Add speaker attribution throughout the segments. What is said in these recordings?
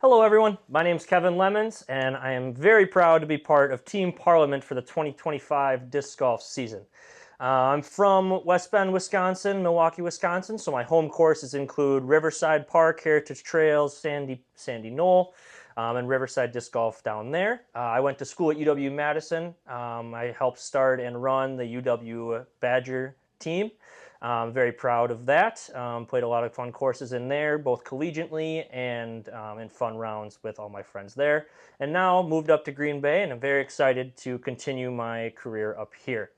Speaker 1: Hello everyone, my name is Kevin Lemens and I am very proud to be part of Team Parliament for the 2025 disc golf season. I'm from West Bend, Wisconsin, Milwaukee, Wisconsin, so my home courses include Riverside Park, Heritage Trails, Sandy Knoll, and Riverside Disc Golf down there. I went to school at UW-Madison. I helped start and run the UW Badger team. I'm very proud of that. Played a lot of fun courses in there, both collegiately and in fun rounds with all my friends there. And now moved up to Green Bay, and I'm very excited to continue my career up here.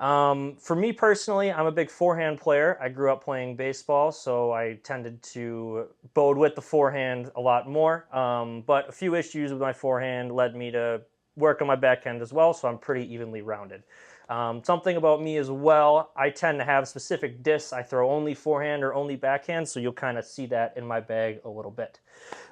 Speaker 1: For me personally, I'm a big forehand player. I grew up playing baseball, so I tended to bode with the forehand a lot more. But a few issues with my forehand led me to work on my backhand as well, so I'm pretty evenly rounded. Something about me as well, I tend to have specific discs. I throw only forehand or only backhand, so you'll kind of see that in my bag a little bit.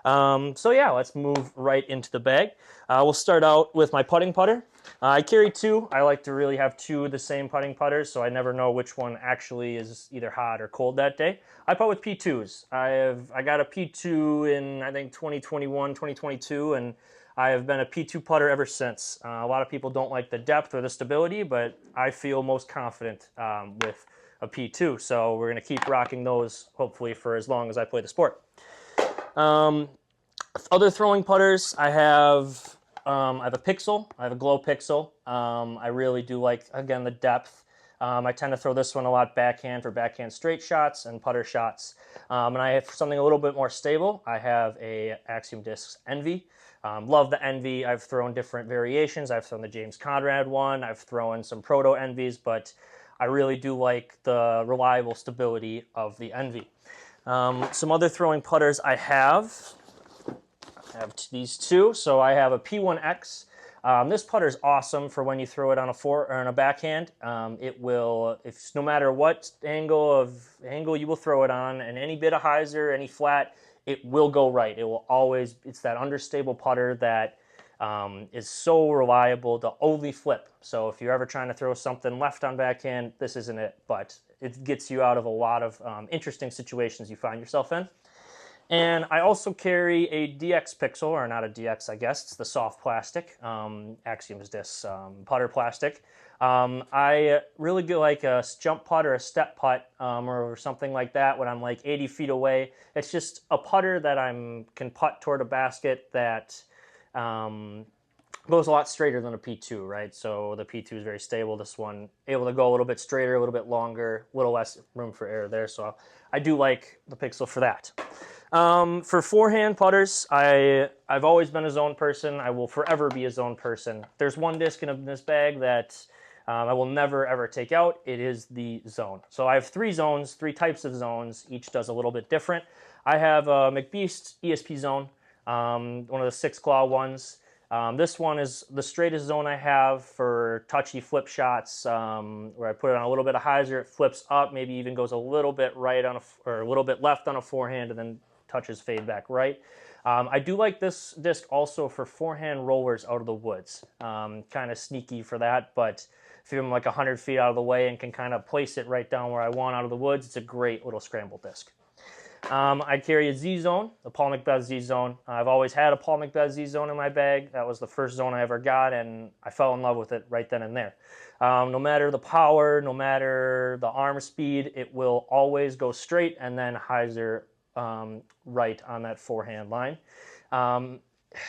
Speaker 1: So yeah, let's move right into the bag. We'll start out with my putting putter. I carry two. I like to really have two of the same putting putters, so I never know which one actually is either hot or cold that day. I putt with P2s. I got a P2 in, I think, 2021, 2022, and I have been a P2 putter ever since. A lot of people don't like the depth or the stability, but I feel most confident with a P2. So we're going to keep rocking those, hopefully, for as long as I play the sport. Other throwing putters, I have a Pixel. I have a Glow Pixel. I really do like, again, the depth. I tend to throw this one a lot backhand for backhand straight shots and putter shots. And I have something a little bit more stable. I have a Axiom Discs Envy. Love the Envy. I've thrown different variations. I've thrown the James Conrad one. I've thrown some Proto Envies, but I really do like the reliable stability of the Envy. Some other throwing putters I have these two. So I have a P1X. This putter is awesome for when you throw it on a backhand. It will, if no matter what angle you will throw it on, and any bit of hyzer, any flat, it will go right. It will always. It's that understable putter that is so reliable to only flip. So if you're ever trying to throw something left on backhand, this isn't it. But it gets you out of a lot of interesting situations you find yourself in. And I also carry a DX Pixel, or not a DX, I guess. It's the soft plastic, Axiom's disc putter plastic. I really do like a jump putt or a step putt or something like that when I'm like 80 feet away. It's just a putter that can putt toward a basket that goes a lot straighter than a P2, right? So the P2 is very stable. This one able to go a little bit straighter, a little bit longer, a little less room for error there. So I do like the Pixel for that. For forehand putters, I've always been a zone person. I will forever be a zone person. There's one disc in this bag that I will never ever take out. It is the zone. So I have three zones, three types of zones. Each does a little bit different. I have a McBeast ESP zone, one of the 6-claw ones. This one is the straightest zone I have for touchy flip shots, where I put it on a little bit of hyzer, it flips up, maybe even goes a little bit right or a little bit left on a forehand, and then touches fade back right. I do like this disc also for forehand rollers out of the woods. Kind of sneaky for that, but if I'm like 100 feet out of the way and can kind of place it right down where I want out of the woods, it's a great little scramble disc. I carry a Z-Zone, the Paul McBeth Z-Zone. I've always had a Paul McBeth Z-Zone in my bag. That was the first zone I ever got, and I fell in love with it right then and there. No matter the power, no matter the arm speed, it will always go straight and then hyzer right on that forehand line.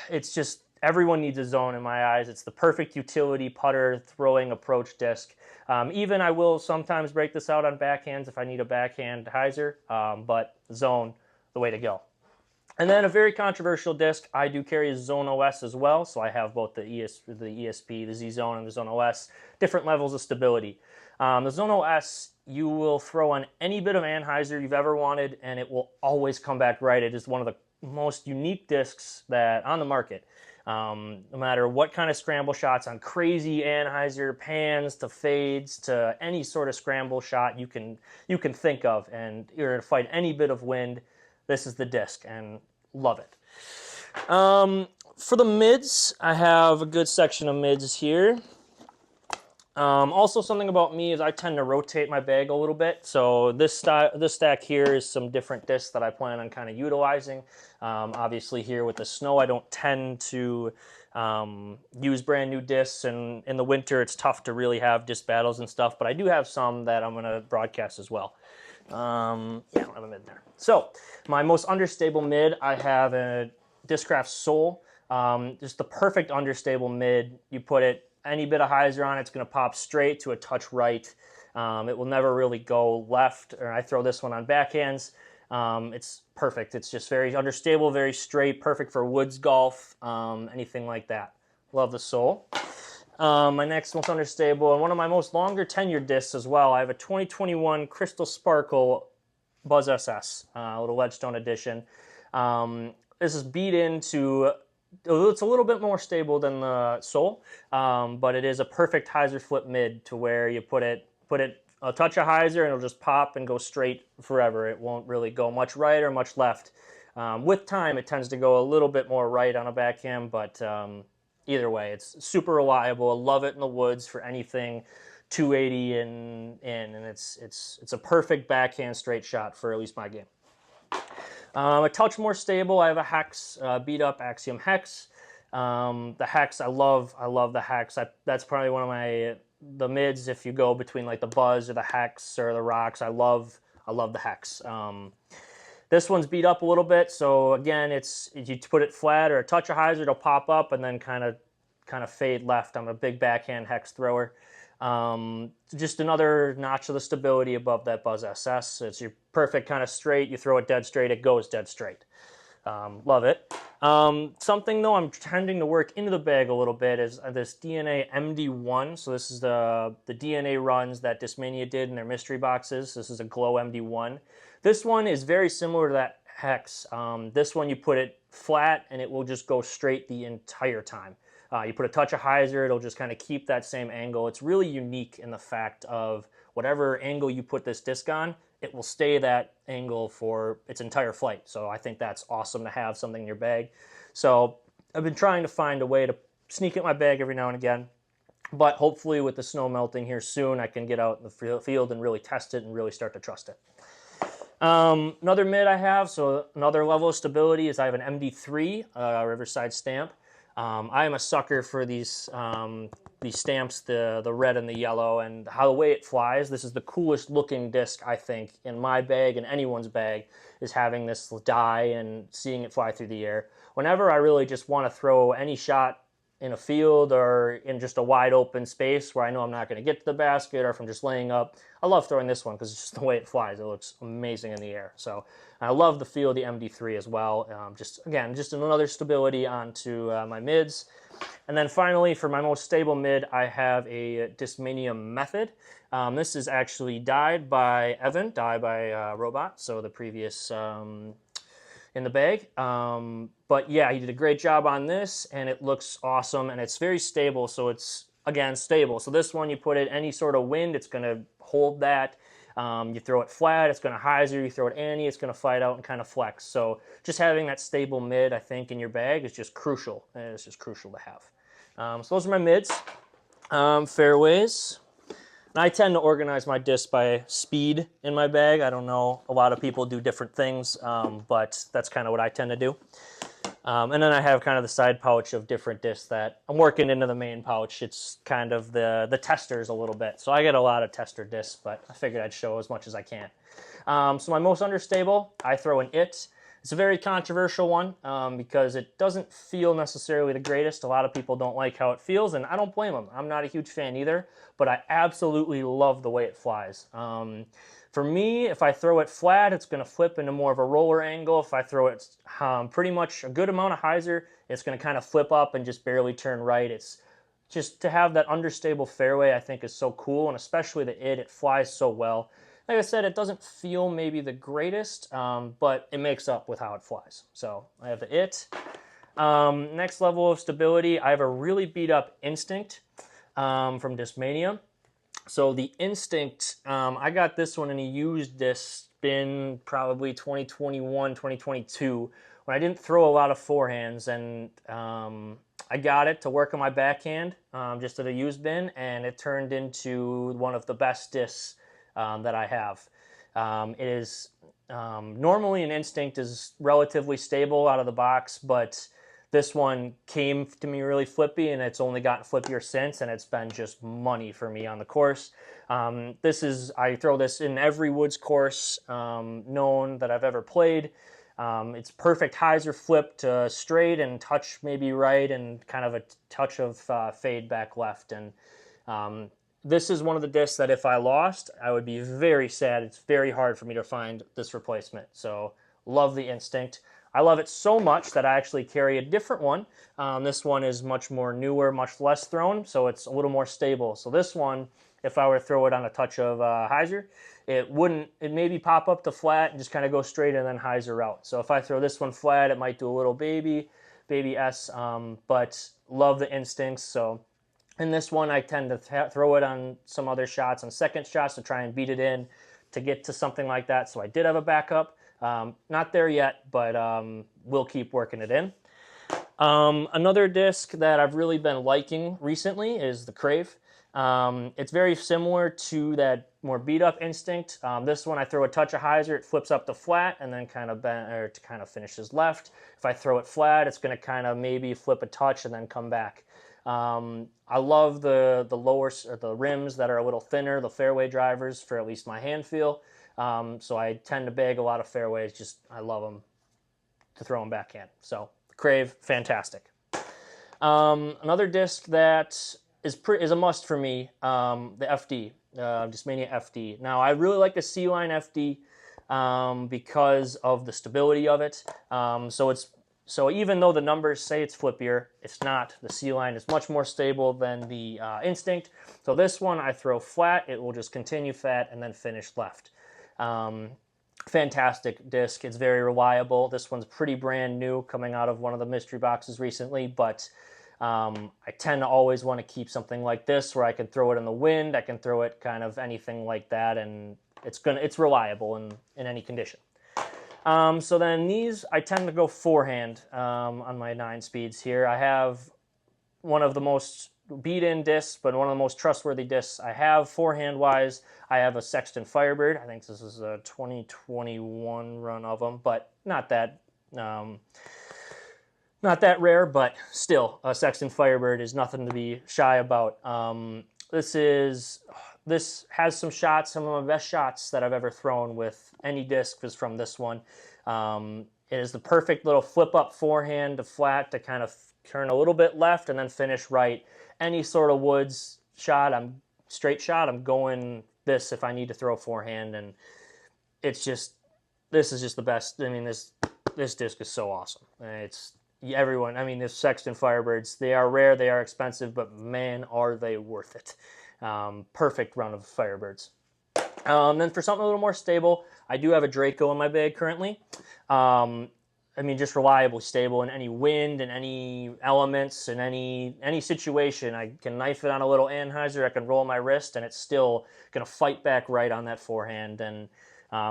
Speaker 1: It's just, everyone needs a zone in my eyes. It's the perfect utility putter throwing approach disc. Even I will sometimes break this out on backhands if I need a backhand hyzer, but zone, the way to go. And then a very controversial disc, I do carry a Zone OS as well, so I have both the ESP, the Z-Zone, and the Zone OS, different levels of stability. The Zone OS, you will throw on any bit of anhyzer you've ever wanted, and it will always come back right. It is one of the most unique discs that on the market. No matter what kind of scramble shots, on crazy anhyzer pans to fades to any sort of scramble shot you can think of, and you're going to fight any bit of wind, this is the disc, and love it. For the mids, I have a good section of mids here. Also, something about me is I tend to rotate my bag a little bit. So this stack here is some different discs that I plan on kind of utilizing. Obviously, here with the snow, I don't tend to use brand new discs, and in the winter, it's tough to really have disc battles and stuff. But I do have some that I'm going to broadcast as well. Yeah, I don't have a mid there. So my most understable mid, I have a Discraft Soul. Just the perfect understable mid. You put it any bit of hyzer on, it's going to pop straight to a touch right. It will never really go left. Or I throw this one on backhands. It's perfect. It's just very understable, very straight, perfect for woods golf, anything like that. Love the Soul. My next most understable and one of my most longer tenured discs as well. I have a 2021 Crystal Sparkle Buzz SS, a little Ledgestone edition. This is beat into. It's a little bit more stable than the Soul, but it is a perfect hyzer flip mid to where you put it a touch of hyzer and it'll just pop and go straight forever. It won't really go much right or much left. With time, it tends to go a little bit more right on a backhand, but either way, it's super reliable. I love it in the woods for anything 280 and it's a perfect backhand straight shot for at least my game. A touch more stable. I have a Hex, beat up Axiom Hex. The Hex, I love the Hex. That's probably one of the mids. If you go between like the Buzz or the Hex or the Rocks, I love the Hex. This one's beat up a little bit, so again, you put it flat or a touch of hyzer, it'll pop up and then kind of fade left. I'm a big backhand Hex thrower. Just another notch of the stability above that Buzz SS. It's your perfect kind of straight. You throw it dead straight, it goes dead straight. Love it. Something though I'm tending to work into the bag a little bit is this DNA MD1. So this is the DNA runs that Discmania did in their mystery boxes. This is a Glow MD1. This one is very similar to that Hex. This one you put it flat and it will just go straight the entire time. You put a touch of hyzer, it'll just kind of keep that same angle. It's really unique in the fact of whatever angle you put this disc on, it will stay that angle for its entire flight. So I think that's awesome to have something in your bag. So I've been trying to find a way to sneak it in my bag every now and again. But hopefully with the snow melting here soon, I can get out in the field and really test it and really start to trust it. Another mid I have, so another level of stability is I have an MD3 Riverside stamp. I am a sucker for these stamps, the red and the yellow, and how the way it flies. This is the coolest looking disc, I think, in my bag and anyone's bag, is having this die and seeing it fly through the air. Whenever I really just want to throw any shot in a field or in just a wide open space where I know I'm not going to get to the basket or if I'm just laying up, I love throwing this one because it's just the way it flies. It looks amazing in the air. So I love the feel of the MD3 as well. Just another stability onto my mids. And then finally, for my most stable mid, I have a Discmania Method. This is actually dyed by Evan, dyed by Robot, so the previous in the bag. But yeah, he did a great job on this and it looks awesome and it's very stable. So it's, again, stable. So this one, you put it any sort of wind, it's going to hold that. You throw it flat, it's going to hyzer. You throw it any, it's going to fight out and kind of flex. So just having that stable mid, I think, in your bag is just crucial. And it's just crucial to have. So those are my mids. Fairways. And I tend to organize my discs by speed in my bag. I don't know, a lot of people do different things, but that's kind of what I tend to do. And then I have kind of the side pouch of different discs that I'm working into the main pouch. It's kind of the testers a little bit. So I get a lot of tester discs, but I figured I'd show as much as I can. So my most understable, I throw an IT. It's a very controversial one because it doesn't feel necessarily the greatest. A lot of people don't like how it feels, and I don't blame them. I'm not a huge fan either, but I absolutely love the way it flies. For me, if I throw it flat, it's going to flip into more of a roller angle. If I throw it pretty much a good amount of hyzer, it's going to kind of flip up and just barely turn right. It's just to have that understable fairway, I think, is so cool, and especially it flies so well. Like I said, it doesn't feel maybe the greatest, but it makes up with how it flies. So I have the IT. Next level of stability, I have a really beat up Instinct from Discmania. So the Instinct, I got this one in a used disc bin probably 2021, 2022, when I didn't throw a lot of forehands, and I got it to work on my backhand just at a used bin, and it turned into one of the best discs that I have. It is normally an Instinct is relatively stable out of the box, but this one came to me really flippy, and it's only gotten flippier since, and it's been just money for me on the course. I throw this in every woods course known that I've ever played. It's perfect hyzer flip to straight and touch maybe right and kind of a touch of fade back left. And this is one of the discs that if I lost, I would be very sad. It's very hard for me to find this replacement. So love the Instinct. I love it so much that I actually carry a different one. This one is much more newer, much less thrown, so it's a little more stable. So this one, if I were to throw it on a touch of hyzer, it maybe pop up to flat and just kind of go straight and then hyzer out. So if I throw this one flat, it might do a little baby S, but love the Instincts. So in this one, I tend to throw it on some other shots, on second shots, to try and beat it in to get to something like that. So I did have a backup. Not there yet, but we'll keep working it in. Another disc that I've really been liking recently is the Crave. It's very similar to that more beat up Instinct. This one I throw a touch of hyzer, it flips up to flat and then kind of finishes left. If I throw it flat, it's going to kind of maybe flip a touch and then come back. I love the rims that are a little thinner, the fairway drivers for at least my hand feel. So I tend to bag a lot of fairways. I love them to throw them backhand. So Crave, fantastic. Another disc that is a must for me, the FD, Discmania FD. Now I really like the C-Line FD because of the stability of it. So even though the numbers say it's flippier, it's not. The C-Line is much more stable than the Instinct. So this one I throw flat, it will just continue flat and then finish left. Fantastic disc. It's very reliable. This one's pretty brand new, coming out of one of the mystery boxes recently, but I tend to always want to keep something like this where I can throw it in the wind, I can throw it kind of anything like that, and it's reliable in any condition. So then these, I tend to go forehand on my 9 speeds here. I have one of the most beat-in discs, but one of the most trustworthy discs I have forehand-wise. I have a Sexton Firebird. I think this is a 2021 run of them, but not that rare, but still, a Sexton Firebird is nothing to be shy about. This has some shots, some of my best shots that I've ever thrown with any disc is from this one. It is the perfect little flip-up forehand to flat to kind of turn a little bit left and then finish right. Any sort of woods shot, straight shot, I'm going this if I need to throw forehand, and this is just the best. I mean, this disc is so awesome. This Sexton Firebirds, they are rare, they are expensive, but man, are they worth it. Perfect run of Firebirds. Then for something a little more stable, I do have a Draco in my bag currently. Just reliably stable in any wind and any elements and any situation. I can knife it on a little Anheuser, I can roll my wrist, and it's still going to fight back right on that forehand. And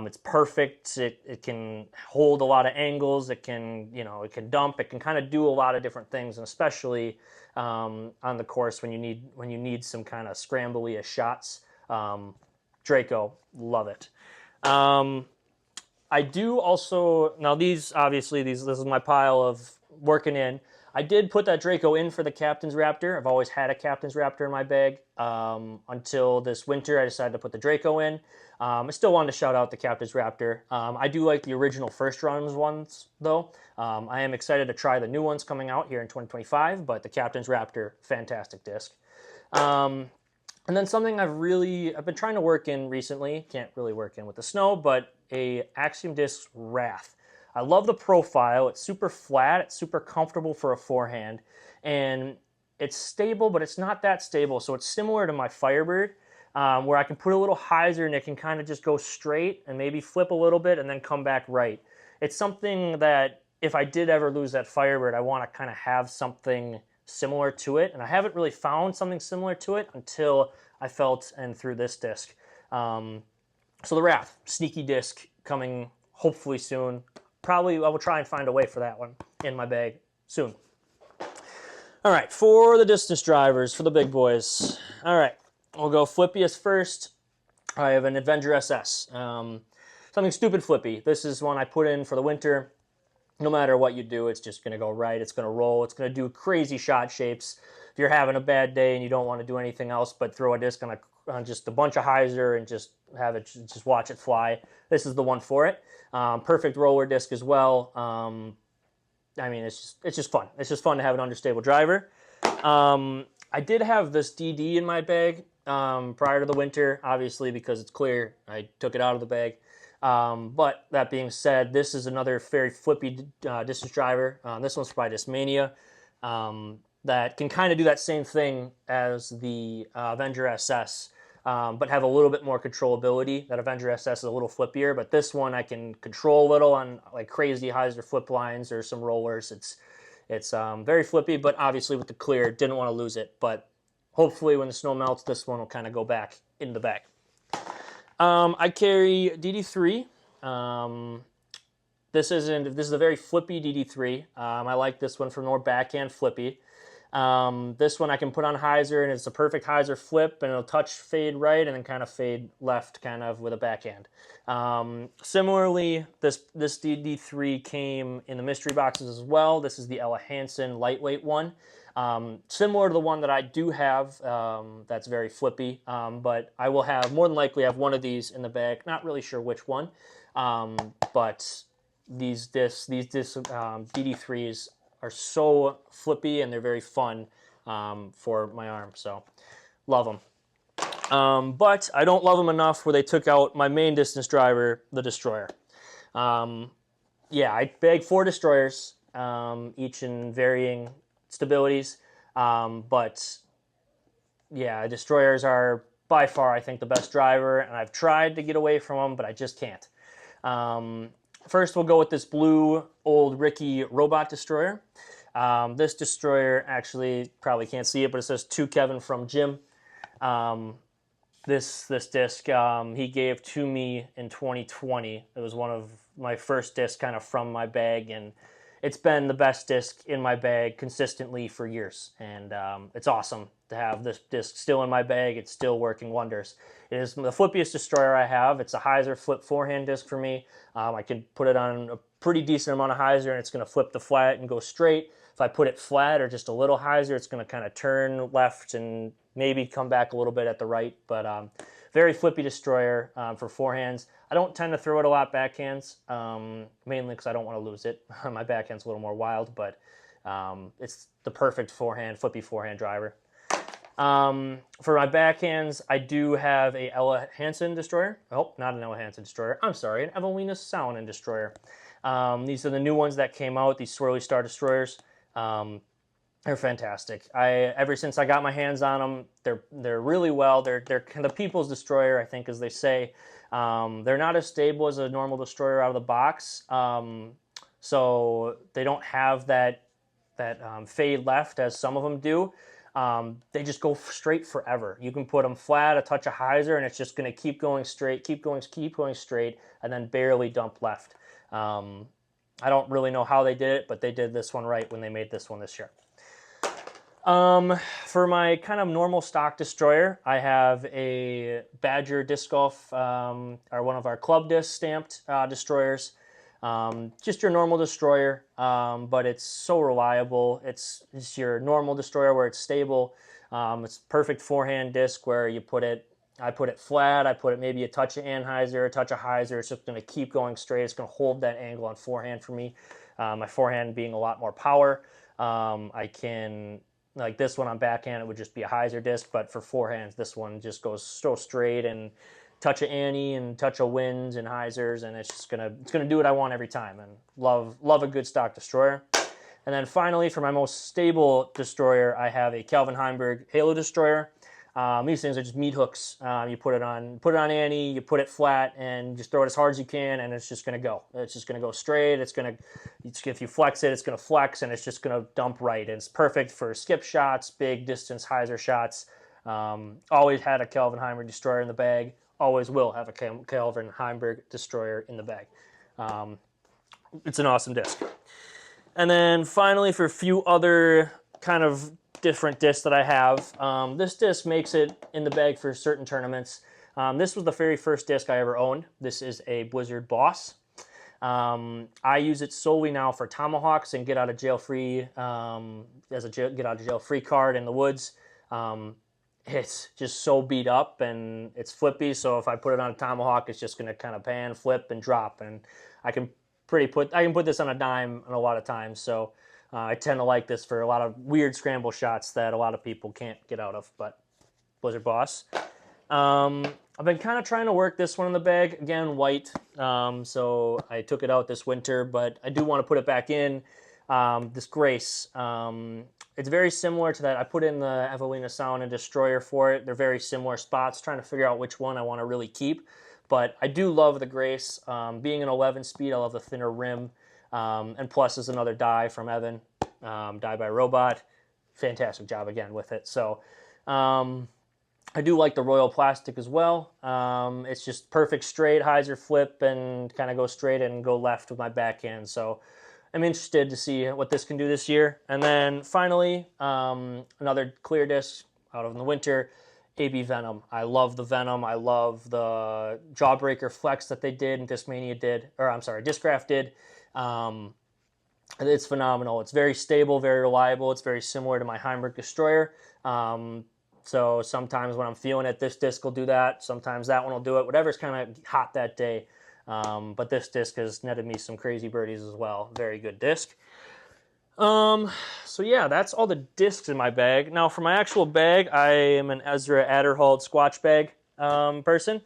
Speaker 1: it's perfect. It can hold a lot of angles. It can dump. It can kind of do a lot of different things, and especially on the course when you need some kind of scrambly shots. Draco, love it. I do also, now this is my pile of working in. I did put that Draco in for the Captain's Raptor. I've always had a Captain's Raptor in my bag. Until this winter, I decided to put the Draco in. I still wanted to shout out the Captain's Raptor. I do like the original first runs ones, though. I am excited to try the new ones coming out here in 2025, but the Captain's Raptor, fantastic disc. And then something I've been trying to work in recently, can't really work in with the snow, but a Axiom Disc Wrath. I love the profile. It's super flat. It's super comfortable for a forehand. And it's stable, but it's not that stable. So it's similar to my Firebird, where I can put a little hyzer and it can kind of just go straight and maybe flip a little bit and then come back right. It's something that if I did ever lose that Firebird, I want to kind of have something similar to it. And I haven't really found something similar to it until I felt and through this disc. So the Wrath, sneaky disc coming hopefully soon. Probably I will try and find a way for that one in my bag soon. All right, for the distance drivers, for the big boys. All right, we'll go flippiest first. I have an Avenger SS. Something stupid flippy. This is one I put in for the winter. No matter what you do, it's just going to go right. It's going to roll. It's going to do crazy shot shapes. If you're having a bad day and you don't want to do anything else but throw a disc on just a bunch of hyzer and just have it, just watch it fly, this is the one for it. Perfect roller disc as well. I mean, it's just fun. It's just fun to have an understable driver. I did have this DD in my bag prior to the winter, obviously because it's clear. I took it out of the bag. But that being said, this is another very flippy distance driver. This one's by Discmania. That can kind of do that same thing as the Avenger SS, but have a little bit more controllability. That Avenger SS is a little flippier, but this one I can control a little on like crazy hyzer flip lines or some rollers. It's very flippy, but obviously with the clear, didn't want to lose it. But hopefully when the snow melts, this one will kind of go back in the bag. I carry DD3. This is a very flippy DD3. I like this one for more backhand flippy. This one I can put on hyzer, and it's a perfect hyzer flip, and it'll touch fade right and then kind of fade left, kind of with a backhand. Similarly, this DD3 came in the mystery boxes as well. This is the Ella Hansen lightweight one. Similar to the one that I do have, that's very flippy, but I will have, more than likely, have one of these in the bag. Not really sure which one, but these DD3s are so flippy and they're very fun for my arm, so love them. But I don't love them enough where they took out my main distance driver, the Destroyer. Yeah, I bagged 4 Destroyers, each in varying stabilities, but yeah, Destroyers are by far, I think, the best driver, and I've tried to get away from them, but I just can't. First, we'll go with this blue old Ricky robot destroyer. This destroyer, actually, probably can't see it, but it says "To Kevin from Jim." This disc he gave to me in 2020. It was one of my first discs kind of from my bag, and it's been the best disc in my bag consistently for years. And it's awesome to have this disc still in my bag. It's still working wonders. It is the flippiest destroyer I have. It's a hyzer flip forehand disc for me. I can put it on a pretty decent amount of hyzer, and it's going to flip the flat and go straight. If I put it flat or just a little hyzer, it's going to kind of turn left and maybe come back a little bit at the right. But very flippy destroyer for forehands. I don't tend to throw it a lot backhands, mainly because I don't want to lose it. My backhand's a little more wild, but it's the perfect flippy forehand driver. For my backhands, I do have a Ella Hansen destroyer. Oh, not an Ella Hansen destroyer. I'm sorry, an Evelina Salonen destroyer. These are the new ones that came out, these swirly star destroyers. They're fantastic. Ever since I got my hands on them, they're really well. They're the people's destroyer, I think, as they say. They're not as stable as a normal destroyer out of the box, so they don't have that fade left as some of them do. They just go straight forever. You can put them flat, a touch of hyzer, and it's just going to keep going straight, keep going straight, and then barely dump left. I don't really know how they did it, but they did this one right when they made this one this year. For my kind of normal stock destroyer, I have a Badger Disc Golf, or one of our club disc stamped destroyers. Just your normal destroyer, but it's so reliable. It's your normal destroyer where it's stable. It's perfect forehand disc where I put it flat, I put it maybe a touch of anhyzer, a touch of hyzer. It's just going to keep going straight. It's going to hold that angle on forehand for me. My forehand being a lot more power. I can, like this one on backhand, it would just be a hyzer disc, but for forehands, this one just goes so straight and touch of Annie and touch of winds and hyzers, and it's gonna do what I want every time. And love a good stock destroyer. And then finally, for my most stable destroyer, I have a Calvin Heimberg Halo destroyer. These things are just meat hooks. You put it on Annie, you put it flat, and just throw it as hard as you can, and it's just gonna go. It's just gonna go straight. If you flex it, it's gonna flex, and it's just gonna dump right. And it's perfect for skip shots, big distance hyzer shots. Always had a Calvin Heimberg destroyer in the bag. Always will have a Calvin Heimberg destroyer in the bag. It's an awesome disc. And then finally, for a few other kind of different disc that I have. This disc makes it in the bag for certain tournaments. This was the very first disc I ever owned. This is a Blizzard Boss. I use it solely now for tomahawks and get out of jail free, as a get out of jail free card in the woods. It's just so beat up and it's flippy, so if I put it on a tomahawk, it's just going to kind of pan, flip, and drop, and I can put this on a dime a lot of times. So I tend to like this for a lot of weird scramble shots that a lot of people can't get out of. But Blizzard Boss. I've been kind of trying to work this one in the bag. Again, white. So I took it out this winter, but I do want to put it back in. This Grace. It's very similar to that. I put in the Evelina Sound and Destroyer for it. They're very similar spots, trying to figure out which one I want to really keep. But I do love the Grace. Being an 11 speed, I love the thinner rim. And plus is another die from Evan, Die by Robot. Fantastic job again with it. So I do like the Royal Plastic as well. It's just perfect straight, hyzer flip, and kind of go straight and go left with my backhand. So I'm interested to see what this can do this year. And then finally, another clear disc out of the winter, AB Venom. I love the Venom. I love the Jawbreaker Flex that they did and Discmania did, or I'm sorry, Discraft did. It's phenomenal. It's very stable, very reliable. It's very similar to my Heimrich Destroyer. So sometimes when I'm feeling it, this disc will do that. Sometimes that one will do it. Whatever's kind of hot that day. But this disc has netted me some crazy birdies as well. Very good disc. So yeah, that's all the discs in my bag. Now for my actual bag, I am an Ezra Adderhold Squatch bag person.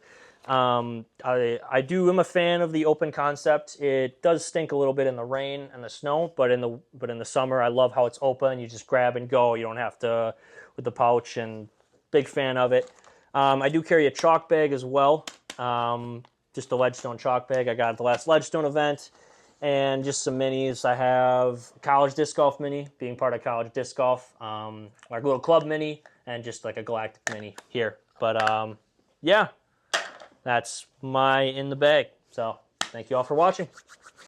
Speaker 1: I'm a fan of the open concept. It does stink a little bit in the rain and the snow, but in the summer, I love how it's open. You just grab and go. You don't have to with the pouch, and big fan of it. I do carry a chalk bag as well. Just a Ledgestone chalk bag I got at the last Ledgestone event, and just some minis. I have a college disc golf mini, being part of college disc golf, like a little club mini, and just like a galactic mini here. But yeah, that's my in the bag. So thank you all for watching.